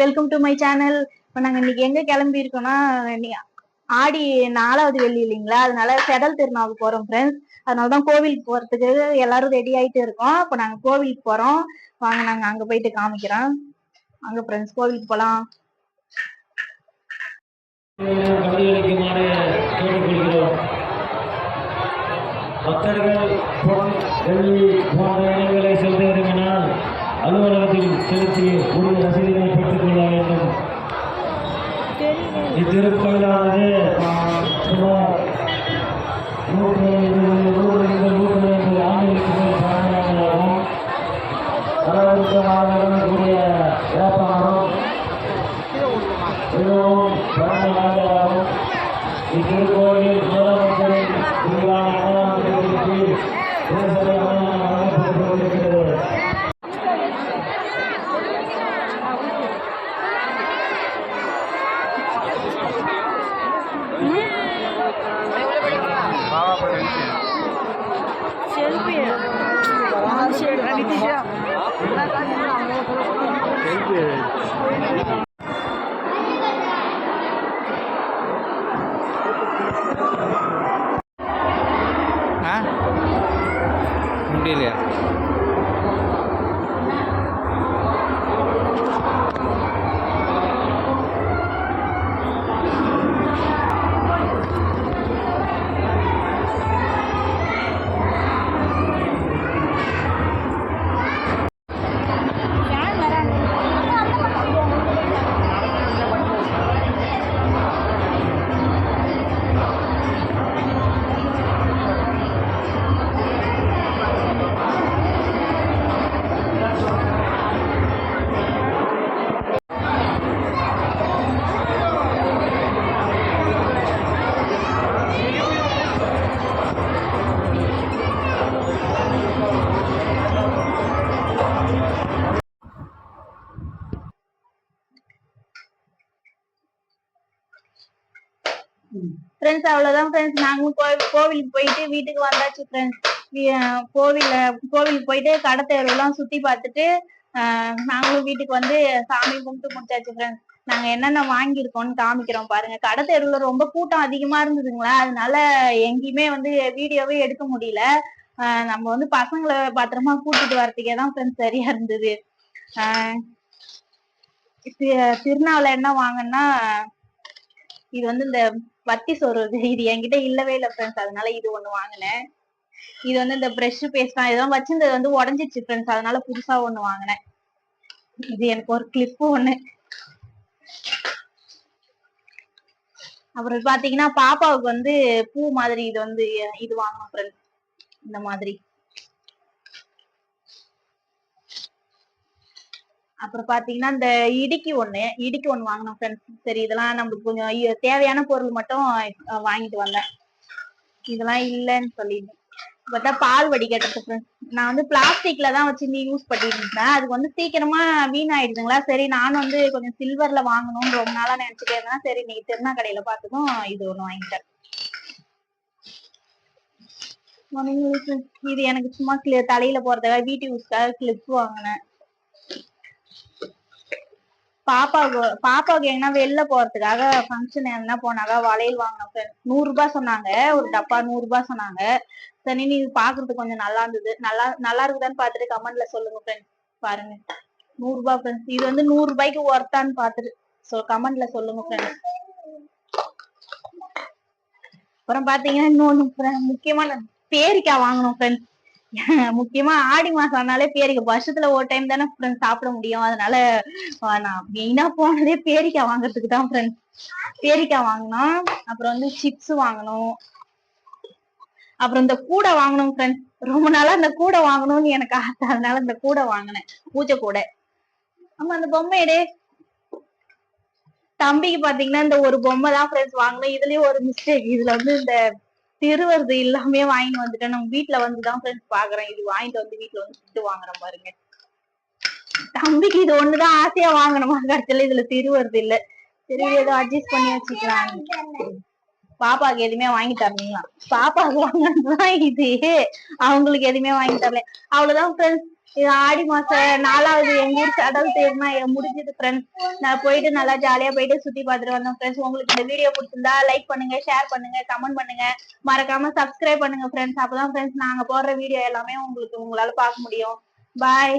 Welcome to my channel. இப்போ நாங்க இன்னைக்கு எங்க கிளம்பி இருக்கோம்னா, ஆடி 4வது வெள்ளி இல்லைங்களா, அதனால செடல் திருநாவுக்கு போறோம் ஃப்ரெண்ட்ஸ். அதனாலதான் கோவிலுக்கு போறதுக்கு எல்லாரும் ரெடி ஆயிட்டு இருக்கோம். இப்போ நாங்க கோவிலுக்கு போறோம். வாங்க நாங்க அங்க போயிட்டு காமிக்கிறோம். அங்க ஃப்ரெண்ட்ஸ் கோவிலுக்கு போலாம். பக்தர்கள் பொன் வெள்ளி போன்ற இடங்களை செலுத்த விரும்பினால் அலுவலகத்தில் செலுத்தி உரிய ரசீதிகளை பெற்றுக் கொள்ள வேண்டும். இத்திருக்கோயிலானது சுமார் 150 ஆண்டுகளுக்கு மேல் பழமையானதாகும். பலவருஷமாக நடக்கக்கூடிய வேப்பமரம் மிகவும் பழமையானதாகும். இத்திருக்கோயில் முதலமைச்சரின் விரிவான அடையாளத்திற்கு தேசிய அடையாளம் வழங்கப்பட்டிருக்கிறது. முடியலையா? ஃப்ரெண்ட்ஸ் அவ்வளவுதான் ஃப்ரெண்ட்ஸ். நாங்களும் கோவிலுக்கு போயிட்டு வீட்டுக்கு வந்தாச்சு ஃப்ரெண்ட்ஸ். கோவிலுக்கு போயிட்டு கடை தெருவெல்லாம் சுத்தி பார்த்துட்டு நாங்களும் வீட்டுக்கு வந்து சாமி கும்பிட்டு முடிச்சாச்சு ஃப்ரெண்ட்ஸ். நாங்க என்னென்ன வாங்கியிருக்கோம்னு காமிக்கிறோம் பாருங்க. கடை தெருவுல ரொம்ப கூட்டம் அதிகமா இருந்ததுங்களா, அதனால எங்கேயுமே வந்து வீடியோவே எடுக்க முடியல. நம்ம வந்து பசங்களை பத்திரமா கூட்டிட்டு வரதுக்கே தான் ஃப்ரெண்ட்ஸ் சரியா இருந்தது. திருநாவுல என்ன வாங்கன்னா, இது வந்து இந்த வத்தி சோறு, இது என்கிட்ட இல்லவே இல்லை ஃப்ரெண்ட்ஸ், அதனால இது ஒண்ணு வாங்கினேன். இது வந்து இந்த பிரஷ் பேஸ்ட் தான், இதெல்லாம் வச்சிருந்தது வந்து உடஞ்சிச்சு ஃப்ரெண்ட்ஸ், அதனால புதுசா ஒண்ணு வாங்கினேன். இது எனக்கு ஒரு கிளிப் ஒண்ணு. அப்புறம் பாத்தீங்கன்னா பாப்பாவுக்கு வந்து பூ மாதிரி இது வந்து இது வாங்கணும் ஃப்ரெண்ட்ஸ், இந்த மாதிரி. அப்புறம் பாத்தீங்கன்னா இந்த இடிக்கு ஒண்ணு வாங்கணும் ஃப்ரெண்ட்ஸ். சரி, இதெல்லாம் நம்மளுக்கு கொஞ்சம் தேவையான பொருள் மட்டும் வாங்கிட்டு வந்தேன். இதெல்லாம் இல்லைன்னு சொல்லிட்டு பார்த்தா பால் வடிகட்டுறது ஃப்ரெண்ட்ஸ். நான் வந்து பிளாஸ்டிக்ல தான் வச்சு யூஸ் பண்ணிட்டு இருந்தேன். அதுக்கு வந்து சீக்கிரமா வீணாயிடுதுங்களா, சரி நானும் வந்து கொஞ்சம் சில்வர்ல வாங்கணும்னு ரொம்ப நாளா நினைச்சுட்டே இருந்தேன். சரி நீ திருநா கடையில பார்த்ததும் இது ஒண்ணு வாங்கிட்டேன். இது எனக்கு சும்மா தலையில போறதுக்காக வீட்டு யூஸ்க்காக கிளிப் வாங்கினேன். பாப்பாவுக்கு எங்கன்னா வெளில போறதுக்காக ஃபங்க்ஷன் எங்கன்னா போனாக்கா வளையல் வாங்கினோம் ஃப்ரெண்ட்ஸ். 100 ரூபாய் சொன்னாங்க, ஒரு டப்பா 100 ரூபாய் சொன்னாங்க. சரி, நீ பாக்குறதுக்கு கொஞ்சம் நல்லா இருந்தது. நல்லா இருக்குதான்னு பாத்துட்டு கமெண்ட்ல சொல்லுங்க ஃப்ரெண்ட்ஸ். பாருங்க 100 ரூபாய் ஃப்ரெண்ட்ஸ். இது வந்து 100 ரூபாய்க்கு ஒர்த்தான்னு பாத்துட்டு கமெண்ட்ல சொல்லுங்க ஃப்ரெண்ட்ஸ். அப்புறம் பாத்தீங்கன்னா இன்னொன்னு முக்கியமான பேரிக்காய் வாங்கணும் ஃப்ரெண்ட்ஸ். முக்கியமா ஆடி மாசம் ஆனாலே பேரிக்காய் வருஷத்துல ஒரு டைம் தானே ஃப்ரெண்ட்ஸ் சாப்பிட முடியும். அதனால நான் மெயினா போனதே பேரிக்காய் வாங்குறதுக்கு தான் ஃப்ரெண்ட்ஸ். பேரிக்காய் வாங்கணும். அப்புறம் வந்து சிப்ஸ் வாங்கணும். அப்புறம் இந்த கூடை வாங்கணும் ஃப்ரெண்ட்ஸ். ரொம்ப நாளா இந்த கூடை வாங்கணும்னு எனக்கு ஆசை, அதனால இந்த கூடை வாங்கினேன், பூஜை கூடை. ஆமா, அந்த பொம்மை எடு. தம்பிக்கு பாத்தீங்கன்னா இந்த ஒரு பொம்மை தான் ஃப்ரெண்ட்ஸ் வாங்கணும். இதுலயும் ஒரு மிஸ்டேக். இதுல வந்து இந்த திருவருது எல்லாமே வாங்கிட்டு வந்துட்டேன். நம்ம வீட்டுல வந்துதான் ஃப்ரெண்ட்ஸ் பாக்குறேன். இது வாங்கிட்டு வந்து வீட்டுல வந்து திட்டு வாங்குறேன் பாருங்க. தம்பிக்கு இது ஒண்ணுதான் ஆசையா வாங்கணுமா, கடைசியில இதுல திருவருது இல்ல. சரி, ஏதோ அட்ஜஸ்ட் பண்ணி வச்சுக்கலாம். பாப்பாக்கு எதுவுமே வாங்கி தரலீங்களா? பாப்பாக்கு வாங்கினதுதான் இது, அவங்களுக்கு எதுவுமே வாங்கி தரல. அவ்வளவுதான் ஃப்ரெண்ட்ஸ். இது ஆடி மாசம் 4வது எங்க ஊர் சடல் தேர்மா முடிஞ்சது ஃப்ரெண்ட்ஸ். நான் போயிட்டு நல்லா ஜாலியா போயிட்டு சுத்தி பார்த்துட்டு வந்தோம் ஃப்ரெண்ட்ஸ். உங்களுக்கு இந்த வீடியோ பிடிச்சிருந்தா லைக் பண்ணுங்க, ஷேர் பண்ணுங்க, கமெண்ட் பண்ணுங்க, மறக்காம சப்ஸ்கிரைப் பண்ணுங்க ஃப்ரெண்ட்ஸ். அப்பதான் ஃப்ரெண்ட்ஸ் நாங்க போடுற வீடியோ எல்லாமே உங்களால பார்க்க முடியும். பாய்.